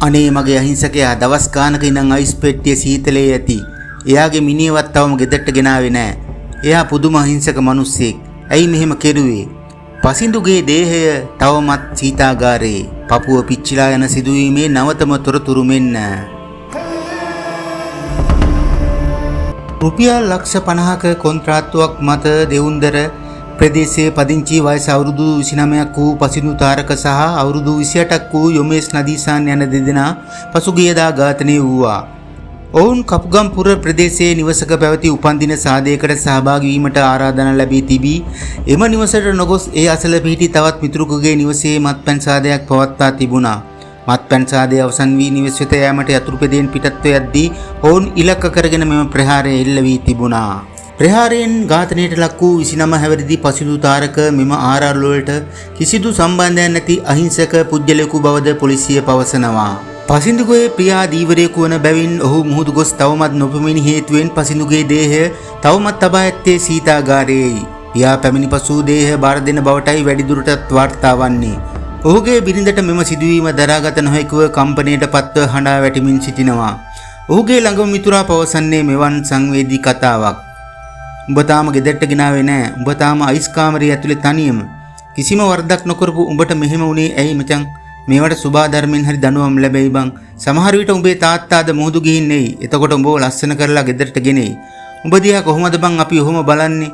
අනේ මගේ අහිංසකයා දවස් ගානක ඉඳන් අයිස් පෙට්ටිය සීතලේ ඇති. එයාගේ මිනිහවත් තවම ගෙදරට ගෙනාවේ නැහැ. එයා පුදුම අහිංසක මිනිස්සෙක්. ඇයි මෙහෙම කෙරුවේ? පසින්දුගේ දේහය තවමත් සීතාගාරේ. පපුව පිච්චිලා යන සිදුවීමේ නවතම තොරතුරු මෙන්න. රුපියල් ලක්ෂ 50ක කොන්ත්‍රාත්තුවක් මත දෙවුන්දර ප්‍රදේශයේ පදිංචි වයස අවුරුදු 29ක් වූ පසිඳු තාරක සහ අවුරුදු 28ක් වූ යොමේස් නදීසාන් යන දෙදෙනා පසුගියදා ඝාතනය වූවා. ඔවුන් කපුගම්පුර ප්‍රදේශයේ නිවසක පැවති උපන්දින සාදයකට සහභාගී වීමට ආරාධනා ලැබී තිබී එම නිවසට නොගොස් ඒ අසල පිහිටි තවත් මිතුරෙකුගේ නිවසේ මත්පැන් සාදයක් පවත්වා තිබුණා. මත්පැන් සාදය අවසන් වී නිවස වෙත යාමට යතුරුපෙදෙන් පිටත්ව යද්දී ඔවුන් ඉලක්ක කරගෙන මෙම ප්‍රහාරය එල්ල වී තිබුණා. ප්‍රහාරයෙන් ඝාතනයට ලක් වූ 29 හැවිරිදි පසිඳු තාරක මෙම ආරාල වලට කිසිදු සම්බන්ධයක් නැති අහිංසක පුජ්‍යලෙකු බවද පොලිසිය පවසනවා. පසිඳුගේ ප්‍රියා දීවරයෙකු වන බැවින් ඔහු මුහුදු ගොස් තවමත් නොපැමිණි හේතුවෙන් පසිඳුගේ දේහය තවමත් තබා ඇත්තේ සීතාගාරයේයි. පියා පැමිණි පසු දේහය බාර දෙන බවටයි වැඩිදුරටත් වාර්තා වන්නේ. ඔහුගේ බිරිඳට මෙම සිදුවීම දරාගත නොහැකිව කම්පනයට පත්ව හඬා වැටමින් සිටිනවා. ඔහුගේ ළඟම මිතුරා පවසන්නේ මෙවන් සංවේදී කතාවක්. උඹ තාම ගෙදරට ගෙනාවේ නැහැ. උඹ තාම අයිස් කාමරයේ ඇතුලේ තනියම. කිසිම වරදක් නොකරපු උඹට මෙහෙම වුණේ ඇයි මචං? මේවට සුභාධර්මෙන් හරි දනුවම් ලැබෙයි බං. සමහර විට උඹේ තාත්තාද මුහුදු ගිහින් එයි. එතකොට උඹව ලස්සන කරලා ගෙදරට ගෙනෙයි. උඹ දිහා කොහොමද බං අපි ඔහොම බලන්නේ?